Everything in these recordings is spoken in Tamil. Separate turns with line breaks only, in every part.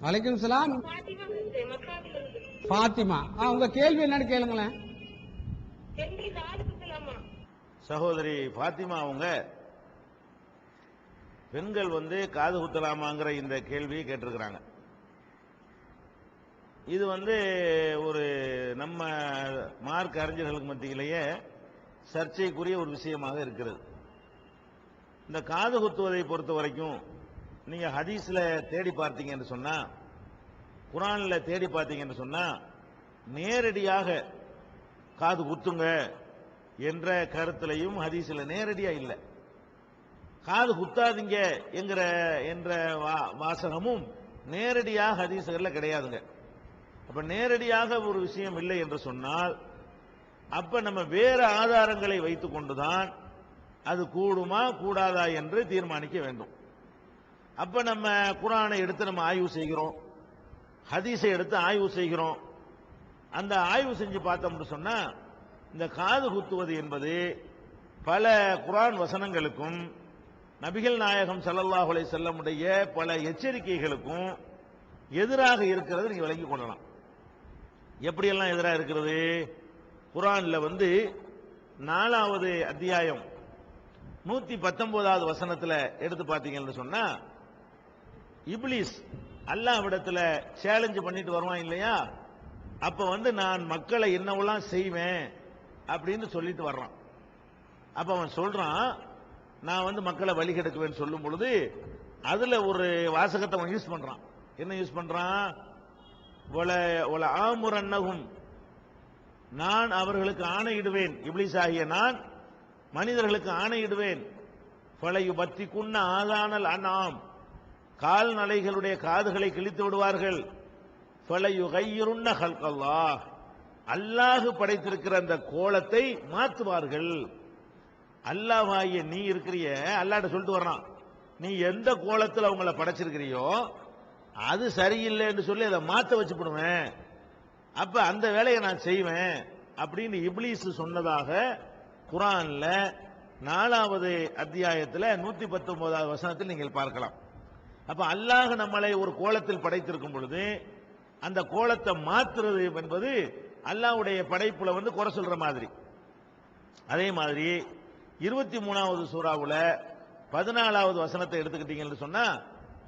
வலைக்கும் சலாம். பாத்திமா, உங்க கேள்வி என்னன்னு கேளுங்களேன்.
சகோதரி பாத்திமா, அவங்க பெண்கள் காது குத்தலாமாங்கிற இந்த கேள்வியை கேட்டிருக்கிறாங்க. இது ஒரு நம்ம மார்க் அறிஞர்களுக்கு மத்தியிலேயே சர்ச்சைக்குரிய ஒரு விஷயமாக இருக்கிறது. இந்த காது குத்துவதை பொறுத்த வரைக்கும் நீங்க ஹதீஸ்ல தேடி பார்த்தீங்கன்னு சொன்னா, குர்ஆன்ல தேடி பார்த்தீங்கன்னு சொன்னா, நேரடியாக காது குத்துங்க என்ற கருத்திலையும் ஹதீஸ்ல நேரடியா இல்லை. காது குத்தாதீங்க என்ற வாசகமும் நேரடியாக ஹதீஸ்கள்ல கிடையாதுங்க. அப்ப நேரடியாக ஒரு விஷயம் இல்லை என்று சொன்னால், அப்ப நம்ம வேற ஆதாரங்களை வைத்துக் கொண்டுதான் அது கூடுமா கூடாதா என்று தீர்மானிக்க வேண்டும். அப்ப நம்ம குர்ஆனை எடுத்து நம்ம ஆய்வு செய்கிறோம், ஹதீஸை எடுத்து ஆய்வு செய்கிறோம். அந்த ஆய்வு செஞ்சு பார்த்தோம்னு சொன்னா, இந்த காது குத்துவது என்பது பல குர்ஆன் வசனங்களுக்கும் நபிகள் நாயகம் ஸல்லல்லாஹு அலைஹி வஸல்லம் உடைய பல எச்சரிக்கைகளுக்கும் எதிராக இருக்கிறது நீங்க விளங்கிக் கொள்ளலாம். எப்படியெல்லாம் எதிராக இருக்கிறது? குர்ஆன்ல 4வது அத்தியாயம் 119வது வசனத்துல எடுத்து பார்த்தீங்கன்னு சொன்னா, இப்லீஸ் அல்லாஹ்விடத்துல சேலஞ்ச் பண்ணிட்டு வருவான் இல்லையா? அப்ப நான் மக்களை என்னவெல்லாம் செய்வேன் அப்படின்னு சொல்லிட்டு வர்றான். அப்ப அவன் சொல்றான், நான் மக்களை வழி கெடுக்குவேன்னு சொல்லும் பொழுது அதுல ஒரு வாசகத்தை அவன் யூஸ் பண்றான். என்ன யூஸ் பண்றான்? ஒல ஆமுரன்னஹும், நான் அவர்களுக்கு ஆணையிடுவேன், இப்லீஸ் ஆகிய நான் மனிதர்களுக்கு ஆணையிடுவேன். ஃபலயுபத்திகுன்ன ஆதானல் அன்ஆம், கால்நடைகளுடைய காதுகளை கிழித்து விடுவார்கள். ஃபலயுகையிருன்ன ஹல்கல்லாஹ், அல்லாஹ் படைத்திருக்கிற அந்த கோலத்தை மாற்றுவார்கள். அல்லாஹ்வாகிய நீ இருக்கிறிய, அல்லாஹ்ட்ட சொல்லிட்டு வர்றான், நீ எந்த கோலத்தில் அவங்களை படைச்சிருக்கிறியோ அது சரியில்லைன்னு சொல்லி அதை மாற்ற வச்சு போடுவேன். அப்ப அந்த வேலையை நான் செய்வேன் அப்படின்னு இப்லீஸ் சொன்னதாக குர்ஆன்ல 4வது அத்தியாயத்தில் 119வது வசனத்தில் நீங்கள் பார்க்கலாம். அப்ப அல்லாஹ் நம்மளை ஒரு கோலத்தில் படைத்திருக்கும் பொழுது அந்த கோலத்தை மாற்றுறது என்பது அல்லாஹ்வுடைய படைப்புல குறை சொல்ற மாதிரி. அதே மாதிரி 23வது சூராவுல 14வது வசனத்தை எடுத்துக்கிட்டீங்கன்னு சொன்னா,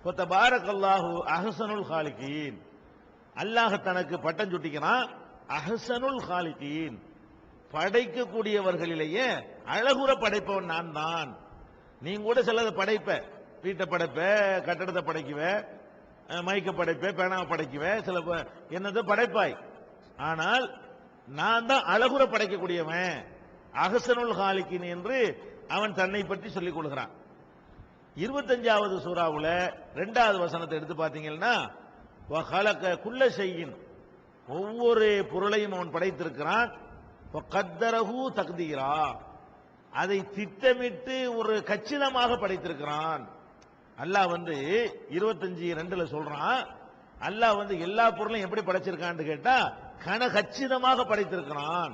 ஃபதபாரக்கல்லாஹு அஹ்ஸனுல் காலிகீன், அல்லாஹ் தனக்கு பட்டம் சுட்டிக்கிறான், அஹ்ஸனுல் காலிகீன், படைக்கக்கூடியவர்களிலேயே அழகுற படைப்பவன் நான் தான். நீங்க கூட சிலதை படைப்ப, வீட்டை படைப்ப, கட்டடத்தை படைக்குவ, மைக்க படைப்ப, பேனாவை படைக்குவ, சில என்னது படைப்பாய். ஆனால் நான் தான் அழகுற படைக்கக்கூடியவன், அஹ்ஸனுல் காலிகீன் என்று அவன் தன்னை பற்றி சொல்லிக் கொள்கிறான். 25வது சூராவுல 2வது வசனத்தை எடுத்து பார்த்தீங்கன்னா, வஹலக குல்ல ஷைஇன், ஒவ்வொரு பொருளையும் அவன் படைத்திருக்கிறான். வகத்தரஹு தக்தீரா, அதை திட்டமிட்டு ஒரு கச்சிதமாக படைத்திருக்கிறான். அல்லாஹ் 25:2 சொல்றான், அல்லாஹ் எல்லா பொருளையும் எப்படி படைச்சிருக்கான்னு கேட்டா கச்சிதமாக படைத்திருக்கிறான்.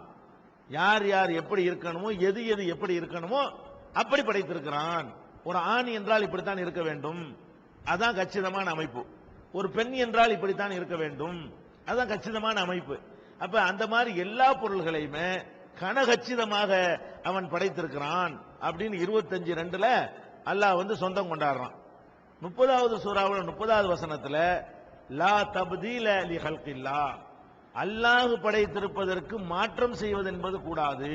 யார் யார் எப்படி இருக்கணுமோ, எது எது எப்படி இருக்கணுமோ அப்படி படைத்திருக்கிறான். ஒரு ஆண் என்றால் இப்படித்தான் இருக்க வேண்டும், அதான் கச்சிதமான அமைப்பு. ஒரு பெண் என்றால் இப்படித்தான் இருக்க வேண்டும், அதான் கச்சிதமான அமைப்பு. அப்ப அந்த மாதிரி எல்லா பொருள்களையுமே கச்சிதமாக அவன் படைத்திருக்கிறான் அப்படின்னு 25:2 அல்லாஹ் சொந்தம் கொண்டாடுறான். 30வது சூராவுல 30வது வசனத்துல லா தப்தீல லி ஹல்கில்லாஹ், அல்லாஹ் படைத்திருப்பதற்கு மாற்றம் செய்வது என்பது கூடாது,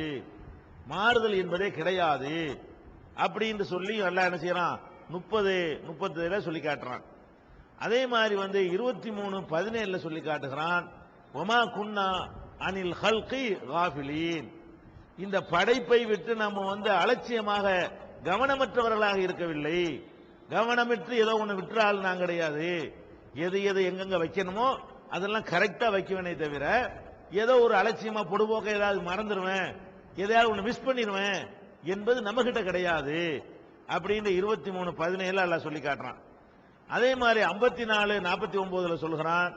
மாறுதல் என்பதே கிடையாது அப்படின்னு சொல்லி அல்லாஹ் என்ன செய்யறான், 30:30 சொல்லி காட்டுறான். அதே மாதிரி 23:17 சொல்லி காட்டுகிறான், வமா குன்னா அனில் ஹல்கி காஃபிலீன், இந்த படைப்பை விட்டு நம்ம அலட்சியமாக கவனமற்றவர்களாக இருக்கவில்லை. கவனமிட்டு ஏதோ ஒன்று விட்டுறாள் நான் கிடையாது. எது எது எங்கெங்க வைக்கணுமோ அதெல்லாம் கரெக்டா வைக்குவேனே தவிர ஏதோ ஒரு அலட்சியமா பொடுபோக்க ஏதாவது மறந்துடுவேன், எதையாவது ஒன்று மிஸ் பண்ணிடுவேன் என்பது நம்ம கிட்ட கிடையாது அப்படின்னு 23:17 அல்லாஹ் சொல்லி காட்டுறான். அதே மாதிரி 54:49 சொல்கிறான்,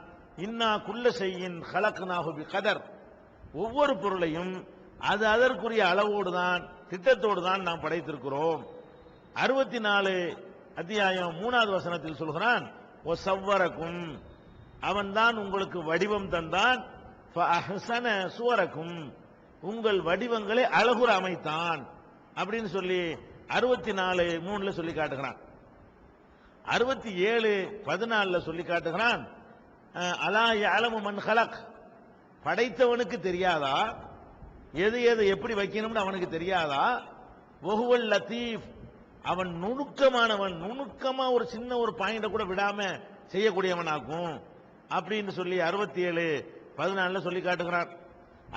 இன்னா குல்ல ஷைஇன் ஹலக்னாஹு பிகதர், ஒவ்வொரு பொருளையும் அது அதற்குரிய அளவோடு தான் திட்டத்தோடு தான் நாம் படைத்திருக்கிறோம். 64 அத்தியாயம் 3வது வசனத்தில் சொல்கிறான், ஒசவ்வரக்கும், அவன்தான் உங்களுக்கு வடிவம் தந்தான், ஃபஅஹ்ஸன சுவரக்கும், உங்கள் வடிவங்களை அழகுற அமைத்தான் அப்படின்னு சொல்லி 64:3 சொல்லி காட்டுகிறான். 67:14 சொல்லி காட்டுகிறான், அலா யஅலமு மன் ஹலக், படைத்தவனுக்கு தெரியாதா, எது எது எப்படி வைக்கணும்னு அவனுக்கு தெரியாதா, வஹுவல் லத்தீஃப், அவன் நுணுக்கமானவன், நுணுக்கமா ஒரு சின்ன ஒரு பாயிண்ட கூட விடாம செய்யக்கூடியவனாக்கும் அப்படின்னு சொல்லி 67:14 சொல்லி காட்டுகிறான்.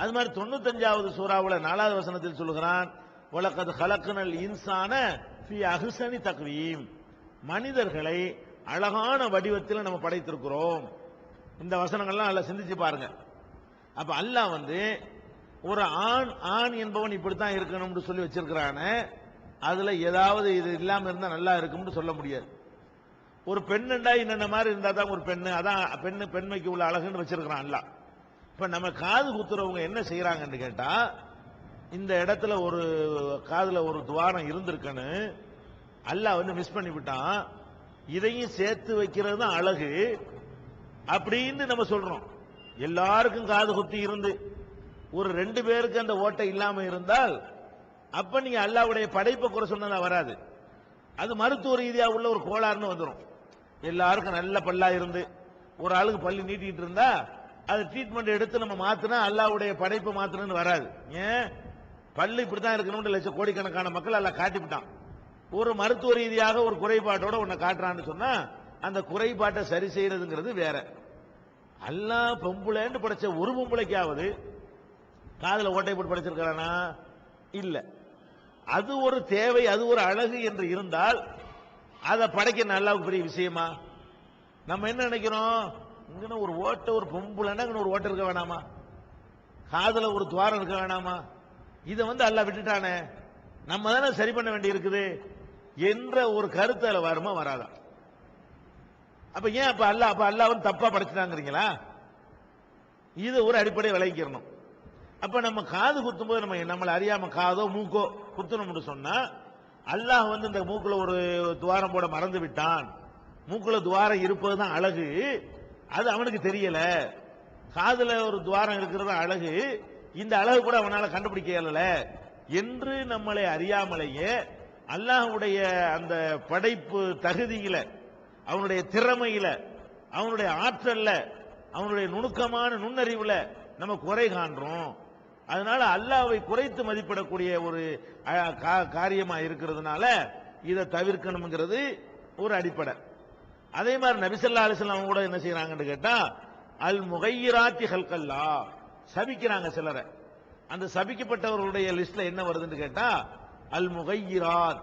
அது மாதிரி 95வது சூராவுல 4வது வசனத்தில் சொல்லுகிறான், வலகத் ஹலக்னல் இன்சான ஃபீ அஹ்ஸனி தக்வீம், மனிதர்களை அழகான வடிவத்தில் நம்ம படைத்திருக்கிறோம். இந்த வசனங்கள்லாம் நல்லா சிந்திச்சு பாருங்க. அப்ப அல்லாஹ் வந்து ஒரு ஆண் என்பவன் இப்படித்தான் இருக்கணும்னு சொல்லி வச்சிருக்கிறானே, அதுல ஏதாவது இது இல்லாம இருந்தா நல்லா இருக்கும்னு சொல்ல முடியாது. ஒரு பெண்ணுண்டா இன்னென்ன மாதிரி இருந்தா தான் ஒரு பெண்ணு, அதான் பெண்மைக்கு உள்ள அழகுன்னு வச்சிருக்கிறான் அல்லாஹ். இப்ப நம்ம காது குத்துறவங்க என்ன செய்யறாங்கன்னு கேட்டா, இந்த இடத்துல ஒரு காதுல ஒரு துவாரம் இருந்திருக்குன்னு அல்லாஹ் வந்து மிஸ் பண்ணி விட்டான், இதையும் சேர்த்து வைக்கிறது தான் அழகு அப்படின்னு நம்ம சொல்றோம். எல்லாருக்கும் காது குத்தி இருந்து ஒரு 2 பேருக்கு அந்த ஓட்டை இல்லாம இருந்தால் அப்ப நீங்க அல்லாஹ்வுடைய படைப்பை குறை சொன்னதா வராது, அது மருத்துவ ரீதியா உள்ள ஒரு கோளாறுன்னு வந்துடும். எல்லாருக்கும் நல்ல பல்லா இருந்து ஒரு ஆளுக்கு பல்லு நீட்டிட்டு இருந்தா அது ட்ரீட்மெண்ட் எடுத்து நம்ம மாத்தினா அல்லாஹ்வுடைய படைப்பை மாத்தணும்னு வராது. ஏன், பல்லு இப்படித்தான் இருக்கணும்னு லட்சம் கோடிக்கணக்கான மக்கள் அல்லாஹ் காட்டிவிட்டான். ஒரு மருத்துவ ரீதியாக ஒரு குறைபாட்டோட உன்னை காட்டுறான்னு சொன்னா அந்த குறைபாட்டை சரி செய்யறதுங்கிறது வேற. அல்லாஹ் பொம்பளைன்னு படைச்ச ஒரு பொம்பளைக்காவது காதுல ஓட்டை போட்டு படைச்சிருக்கானா? இல்ல. அது ஒரு தேவை, அது ஒரு அழகு என்று இருந்தால் அதை படைக்க அல்லாஹ்வுக்கு பெரிய விஷயமா? நம்ம என்ன நினைக்கிறோம், இங்க ஒரு ஓட்டை, ஒரு பொம்பளைன்னா ஒரு ஓட்டை இருக்க வேணாமா, காதுல ஒரு துவாரம் இருக்க வேணாமா, இதை வந்து அல்லாஹ் விட்டுட்டானே, நம்ம தானே சரி பண்ண வேண்டி இருக்குது என்ற ஒரு கருத்து அதுல வருமா வராதா? அப்ப ஏன் அப்ப அல்லாஹ் வந்து தப்பா படைச்சிட்டாங்கிறீங்களா? இது ஒரு அடிப்படை விளைவிக்கிறணும். அப்ப நம்ம காது குத்தும் போது நம்ம நம்மளை அறியாம காதோ மூக்கோ குத்தணும்னு சொன்னா அல்லாஹ் வந்து இந்த மூக்குல ஒரு துவாரம் போட மறந்து விட்டான், மூக்குல துவாரம் இருப்பதுதான் அழகு, அது அவனுக்கு தெரியல, காதுல ஒரு துவாரம் இருக்கிறது அழகு, இந்த அழகு கூட அவனால கண்டுபிடிக்க இயலல என்று நம்மளை அறியாமலேயே அல்லாஹ்வுடைய அந்த படைப்பு தகுதியில, அவனுடைய திறமையில, அவனுடைய ஆற்றல்ல, அவனுடைய நுணுக்கமான நுண்ணறிவுல நம்ம குறை காண்றோம். அதனால அல்லாஹ்வை குறைத்து மதிப்பிடக்கூடிய ஒரு காரியமா இருக்கிறதுனால இதை தவிர்க்கணுங்கிறது ஒரு அடிப்படை. அதே மாதிரி நபி ஸல்லல்லாஹு அலைஹி வஸல்லம் கூட என்ன செய்யறாங்கன்னு கேட்டா, அல் முகையிராத்தி ஹல்கல்லா, சபிக்கிறாங்க சிலரை. அந்த சபிக்கப்பட்டவர்களுடைய லிஸ்ட்ல என்ன வருதுன்னு கேட்டா, அல் முகையிராத்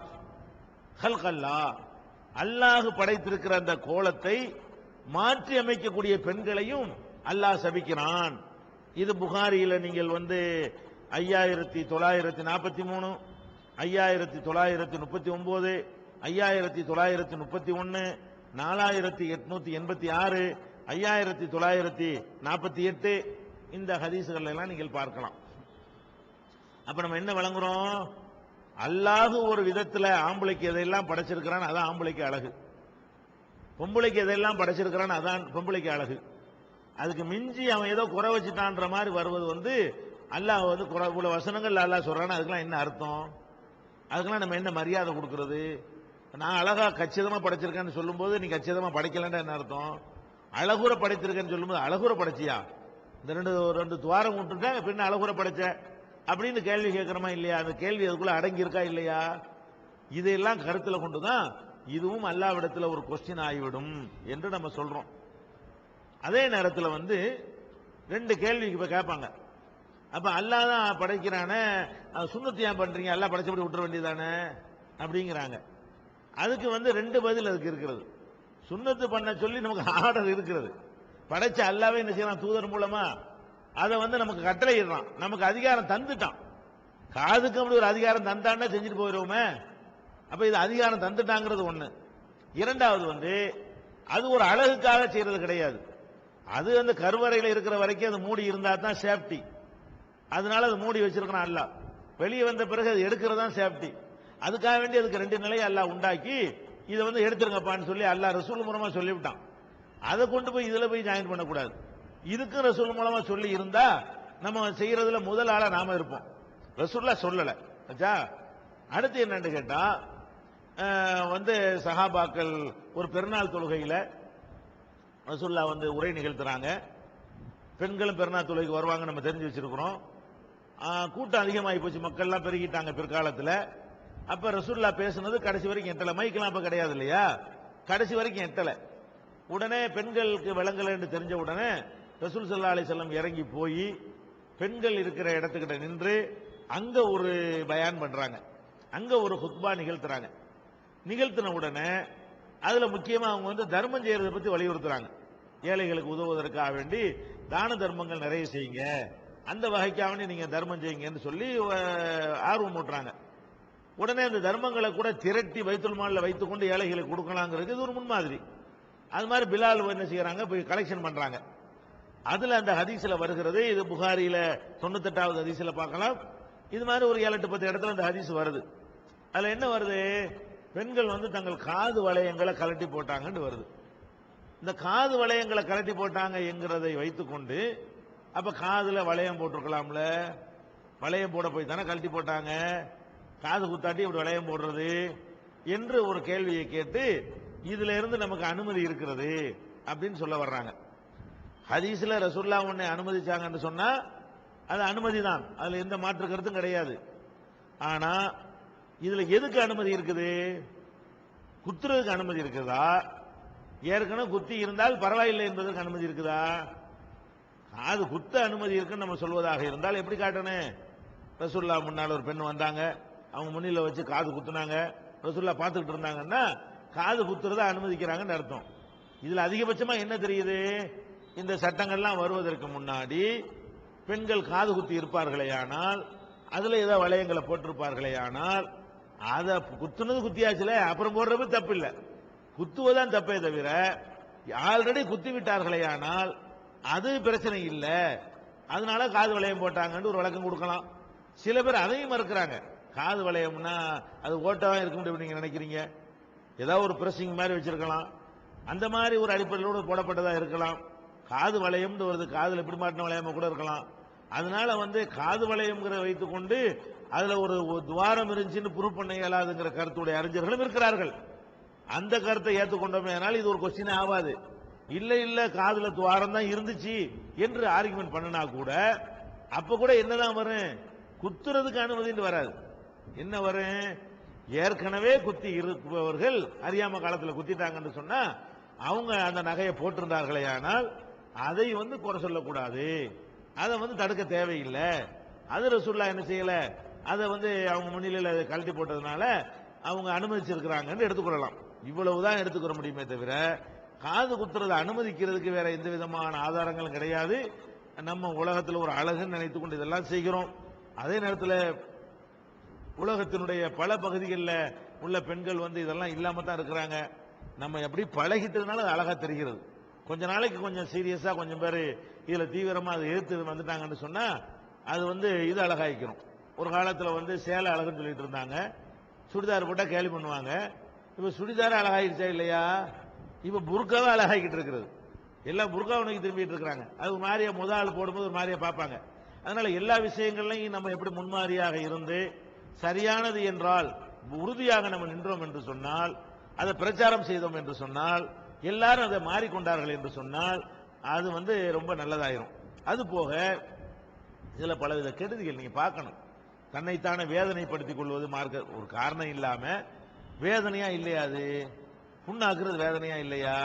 ஹல்கல்லா, அல்லாஹ் படைத்திருக்கிற அந்த கோலத்தை மாற்றி அமைக்கக்கூடிய பெண்களையும் அல்லாஹ் சபிக்கிறான். இது புகாரியில நீங்கள் வந்து 5943, 5939, 5931, 4886, 5948 இந்த ஹதீசுகள் எல்லாம் நீங்கள் பார்க்கலாம். அப்ப நம்ம என்ன வழங்குறோம், அல்லாஹ் ஒரு விதத்துல ஆம்பளைக்கு எதையெல்லாம் படைச்சிருக்கிறான் அதான் ஆம்பளைக்கு அழகு, பொம்பளைக்கு எதையெல்லாம் படைச்சிருக்கிறான் அதான் பொம்பளைக்கு அழகு. அதுக்கு மிஞ்சி அவன் ஏதோ குறை வச்சுட்டான்ற மாதிரி வருவது வந்து அல்லாஹ் வந்து உள்ள வசனங்கள் அல்லாஹ் சொல்றான், அதுக்கெல்லாம் என்ன அர்த்தம், அதுக்கெல்லாம் நம்ம என்ன மரியாதை கொடுக்கிறது? நான் அழகா கச்சிதமா படைச்சிருக்கேன்னு சொல்லும் போது நீ கச்சிதமா படைக்கலன்னா என்ன அர்த்தம்? அழகுற படைத்திருக்கேன்னு சொல்லும் போது அழகுற படைச்சியா, இந்த ரெண்டு துவாரம் விட்டுட்டேன் பின்ன அழகுற படைச்ச அப்படின்னு கேள்வி கேட்கிறோமா இல்லையா? அந்த கேள்வி அதுக்குள்ள அடங்கி இருக்கா இல்லையா? இதையெல்லாம் கருத்துல கொண்டுதான் இதுவும் அல்லாஹ்விடத்துல ஒரு கொஸ்டின் ஆகிவிடும் என்று நம்ம சொல்றோம். அதே நேரத்தில் வந்து 2 கேள்விக்கு இப்ப கேட்பாங்க, அப்ப அல்லாஹ் தான் படைக்கிறானே, சுன்னத்து ஏன் பண்றீங்க, அல்லாஹ் படைச்சபடி விட்டுற வேண்டியதானே அப்படிங்கிறாங்க. அதுக்கு வந்து 2 பதில் அதுக்கு இருக்கிறது. சுன்னத்து பண்ண சொல்லி நமக்கு ஆர்டர் இருக்கிறது, படைச்ச அல்லாஹ்வே என்ன செய்யலாம், தூதர் மூலமா அதை வந்து நமக்கு கட்டளையிடுறான், நமக்கு அதிகாரம் தந்துட்டான். காதுக்கு அப்படி ஒரு அதிகாரம் தந்தான்னா செஞ்சுட்டு போயிடுவோமே. அப்ப இது அதிகாரம் தந்துட்டாங்கிறது ஒண்ணு. இரண்டாவது வந்து அது ஒரு அழகுக்காக செய்யறது கிடையாது, அது அந்த கருவறையில் இருக்கிற வரைக்கும் அது மூடி இருந்தா தான் சேஃப்டி, அதனால அது மூடி வச்சிருக்கிறான் அல்லாஹ். வெளியே வந்த பிறகு அது எடுக்கிறதா சேஃப்டி, அதுக்காக வேண்டி அதுக்கு 2 நிலையை அல்லாஹ் உண்டாக்கி இதை வந்து எடுத்துருங்கப்பான்னு சொல்லி அல்லாஹ் ரசூல் மூலமா சொல்லிவிட்டான். அதை கொண்டு போய் இதுல போய் ஜாயின் பண்ணக்கூடாது. இதுக்கு ரசூல் மூலமா சொல்லி இருந்தா நம்ம செய்யறதுல முதல் ஆளா நாம இருப்போம். ரசூல்லா சொல்லல. அடுத்து என்னன்னு கேட்டா, வந்து சஹாபாக்கள் ஒரு பெருநாள் தொழுகையில ரசூல்லா வந்து உரை நிகழ்த்துறாங்க. பெண்களும் பெருநாள் தொழுகைக்கு வருவாங்க, நம்ம தெரிஞ்சு வச்சிருக்கிறோம். கூட்டம் அதிகமாகி போச்சு, மக்கள் எல்லாம் பெருகிட்டாங்க பிற்காலத்தில். அப்ப ரசூல்லா பேசுனது கடைசி வரைக்கும் எட்டல. மைக்கெல்லாம் அப்ப கிடையாது இல்லையா, கடைசி வரைக்கும் எட்டல. உடனே பெண்களுக்கு விளங்கல என்று தெரிஞ்ச உடனே ரசூல் ஸல்லல்லாஹு அலைஹி வஸல்லம் இறங்கி போய் பெண்கள் இருக்கிற இடத்துக்கிட்ட நின்று அங்க ஒரு பயான் பண்றாங்க, அங்க ஒரு ஹுத்பா நிகழ்த்துறாங்க. நிகழ்த்தின உடனே அதுல முக்கியமா அவங்க வந்து தர்மம் செய்யறதை பத்தி வலியுறுத்துறாங்க. ஏழைகளுக்கு உதவுவதற்காக வேண்டி தான தர்மங்கள் நிறைய செய்யுங்க, அந்த வகைக்காக வேண்டி நீங்க தர்மம் செய்யுங்கன்னு சொல்லி ஆர்வம் ஊட்டுறாங்க. உடனே அந்த தர்மங்களை கூட திரட்டி பைத்துல் மால்ல வைத்துக் கொண்டு ஏழைகளுக்கு கொடுக்கலாங்கிறது இது ஒரு முன்மாதிரி. அது மாதிரி பிலால் என்ன செய்யறாங்க, போய் கலெக்ஷன் பண்றாங்க. அதுல அந்த ஹதீஸ்ல வருகிறது, இது புகாரியில 98வது ஹதீஸ்ல பார்க்கலாம். இது மாதிரி ஒரு 7-10 இடத்துல அந்த ஹதீஸ் வருது. அதுல என்ன வருது, பெண்கள் வந்து தங்கள் காது வளையங்களை கலட்டி போட்டாங்கன்னு வருது. இந்த காது வளையங்களை கலட்டி போட்டாங்க என்கிறதை வைத்துக்கொண்டு, அப்ப காதுல வளையம் போட்டிருக்கலாம்ல, வளையம் போட போய் தானே கழட்டி போட்டாங்க, காது குத்தாட்டி இப்படி வளையம் போடுறது என்று ஒரு கேள்வியை கேட்டு இதுல இருந்து நமக்கு அனுமதி இருக்கிறது அப்படின்னு சொல்ல வர்றாங்க. ஹதீஸ்ல ரசூல்லா உன்னை அனுமதிச்சாங்கன்னு சொன்னா அது அனுமதி தான், அதுல எந்த மாற்று கருத்தும் கிடையாது. ஆனா இதுல எதுக்கு அனுமதி இருக்குது, குத்துறதுக்கு அனுமதி இருக்குதா, ஏற்கனவே குத்தி இருந்தால் பரவாயில்லை என்பதற்கு அனுமதி இருக்குதா? காது குத்த அனுமதி இருக்குன்னு நம்ம சொல்வதாக இருந்தால் எப்படி காட்டணும், ரசூல்லா முன்னால் ஒரு பெண் வந்தாங்க, அவங்க முன்னில வச்சு காது குத்துனாங்க, ரசூல்லா பார்த்துக்கிட்டு இருந்தாங்கன்னா காது குத்துறத அனுமதிக்கிறாங்கன்னு அர்த்தம். இதுல அதிகபட்சமா என்ன தெரியுது, இந்த சட்டங்கள்லாம் வருவதற்கு முன்னாடி பெண்கள் காது குத்தி இருப்பார்களே ஆனால், அதுல ஏதோ வளையங்களை போட்டிருப்பார்களே ஆனால், அதை குத்துனது குத்தியாச்சுல, அப்புறம் போடுறது தப்பு இல்லை, குத்துவதான் தப்பே தவிர ஆல்ரெடி குத்தி விட்டார்களே ஆனால் அது பிரச்சனை இல்லை, அதனால காது வளையம் போட்டாங்கன்னு ஒரு விளக்கம் கொடுக்கலாம். சில பேர் அதையும் மறுக்கிறாங்க. காது வளையம்னா அது ஓட்டவா இருக்க முடியும் நீங்க நினைக்கிறீங்க, ஏதாவது ஒரு பிரசிங் மாதிரி வச்சிருக்கலாம், அந்த மாதிரி ஒரு அடிப்படையோடு போடப்பட்டதா இருக்கலாம். காது வளையம் வருது, காதுல எப்படி மாட்டின வளையமா கூட இருக்கலாம். அதனால வந்து காது வளையம் வைத்துக் கொண்டு அதுல ஒரு துவாரம் இருந்துச்சுன்னு ப்ரூவ் பண்ண இயலாதுங்கிற கருத்துடைய அறிஞர்களும் இருக்கிறார்கள். அந்த கருத்தை ஏற்றுக்கொண்டோமே ஆனால் இது ஒரு கொஸ்டின் ஆகாது. இல்ல இல்ல காதுல துவாரம் தான் இருந்துச்சு என்று ஆர்குமெண்ட் பண்ணினா கூட அப்ப கூட என்னதான் வரும், குத்துறதுக்கு அனுமதின்னு வராது. என்ன வரும், ஏற்கனவே குத்தி இருப்பவர்கள் அறியாம காலத்தில் குத்திட்டாங்கன்னு சொன்னா அவங்க அந்த நகையை போட்டிருந்தார்களே ஆனால் அதை வந்து குறை சொல்லக்கூடாது, அதை வந்து தடுக்க தேவையில்லை. அது ரசூல்லா என்ன செய்யல, அதை வந்து அவங்க முன்னிலையில் கழட்டி போட்டதுனால அவங்க அனுமதிச்சிருக்கிறாங்கன்னு எடுத்துக்கொள்ளலாம். இவ்வளவுதான் எடுத்துக்கிற முடியுமே தவிர காது குத்துறதை அனுமதிக்கிறதுக்கு வேற எந்த விதமான ஆதாரங்களும் கிடையாது. நம்ம உலகத்தில் ஒரு அழகுன்னு நினைத்துக் கொண்டு இதெல்லாம் செய்கிறோம். அதே நேரத்தில் உலகத்தினுடைய பல பகுதிகளில் உள்ள பெண்கள் வந்து இதெல்லாம் இல்லாம தான் இருக்கிறாங்க. நம்ம எப்படி பழகிட்டதுனால அது அழகா தெரிகிறது. கொஞ்ச நாளைக்கு கொஞ்சம் சீரியஸா கொஞ்சம் பேர் இதுல தீவிரமா அதை எதிர்த்து வந்துட்டாங்கன்னு சொன்னா அது வந்து இது அழகாய்க்கிறோம். ஒரு காலத்துல வந்து சேலை அழகுன்னு சொல்லிட்டு இருந்தாங்க, சுடிதார் போட்டா கேலி பண்ணுவாங்க. இப்ப சுடிதார அழகாயிடுச்சா இல்லையா, இப்ப புர்காவை அழகாக்கிட்டு இருக்கிறது, எல்லாம் புர்காவனுக்கு திரும்பிட்டு இருக்கிறாங்க. அது ஒரு மாதிரியா முதல் போடும்போது ஒரு மாதிரியா பார்ப்பாங்க. அதனால எல்லா விஷயங்கள்லையும் நம்ம எப்படி முன்மாதிரியாக இருந்து சரியானது என்றால் உறுதியாக நம்ம நின்றோம் என்று சொன்னால், அதை பிரச்சாரம் செய்தோம் என்று சொன்னால், எல்லாரும் அதை மாறிக்கொண்டார்கள் என்று சொன்னால் அது வந்து ரொம்ப நல்லதாயிரும். அது போக இதுல பலவித கெடுதிகள் நீங்க பார்க்கணும். தன்னைத்தானே வேதனைப்படுத்திக் கொள்வது மார்க்க ஒரு காரணம் இல்லாம வேதனையா இல்லையா, அது புண்ணாக்குறது வேதனையா இல்லையா?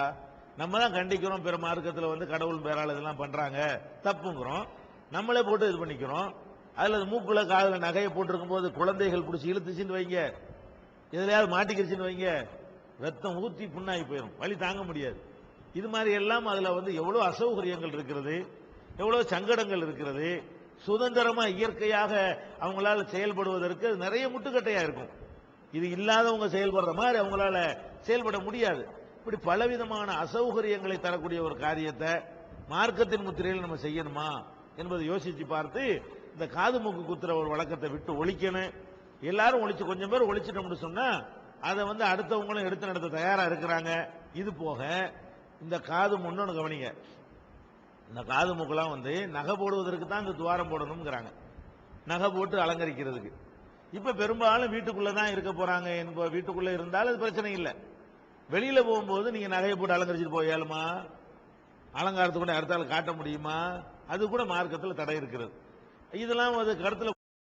நம்ம தான் கண்டிக்கிறோம், பிற மார்க்கத்தில் வந்து கடவுள் பேரால் இதெல்லாம் பண்றாங்க தப்புங்கிறோம், நம்மளே போட்டு இது பண்ணிக்கிறோம். அதுல மூக்குல காதுல நகையை போட்டிருக்கும் போது குழந்தைகள் பிடிச்சி இழுத்துச்சுன்னு வைங்க, எதுலையாவது மாட்டிக்கிடுச்சுன்னு வைங்க, ரத்தம் ஊத்தி புண்ணாகி போயிடும், வலி தாங்க முடியாது. இது மாதிரி எல்லாம் அதுல வந்து எவ்வளவு அசௌகரியங்கள் இருக்கிறது, எவ்வளவு சங்கடங்கள் இருக்கிறது. சுதந்திரமா இயற்கையாக அவங்களால செயல்படுவதற்கு நிறைய முட்டுக்கட்டையா இருக்கும். இது இல்லாதவங்க செயல்படுற மாதிரி அவங்களால செயல்பட முடியாது. இப்படி பலவிதமான அசௌகரியங்களை தரக்கூடிய ஒரு காரியத்தை மார்க்கத்தின் முத்திரையில் நம்ம செய்யணுமா என்பதை யோசிச்சு பார்த்து இந்த காது மூக்கு குத்துற ஒரு வழக்கத்தை விட்டு ஒழிக்கணும். எல்லாரும் ஒழிச்சு கொஞ்சம் பேர் ஒழிச்சிட்டோம்னு சொன்னா அதை வந்து அடுத்தவங்களும் எடுத்து நடத்த தயாரா இருக்கிறாங்க. இது போக இந்த காது முன்னொன்னு கவனிங்க. இந்த காது மூக்கெல்லாம் வந்து நகை போடுவதற்கு தான் இந்த துவாரம் போடணுங்கிறாங்க, நகை போட்டு அலங்கரிக்கிறதுக்கு. இப்ப பெரும்பாலும் வீட்டுக்குள்ள தான் இருக்க போறாங்க என்ப வீட்டுக்குள்ள இருந்தாலும் அது பிரச்சனை இல்லை. வெளியில போகும்போது நீங்க நகையை போட்டு அலங்கரிச்சுட்டு போயாலுமா, அலங்காரத்தை கூட அடுத்தால காட்ட முடியுமா? அது கூட மார்க்கத்தில் தடை இருக்கிறது. இதெல்லாம் ஒரு கருத்துல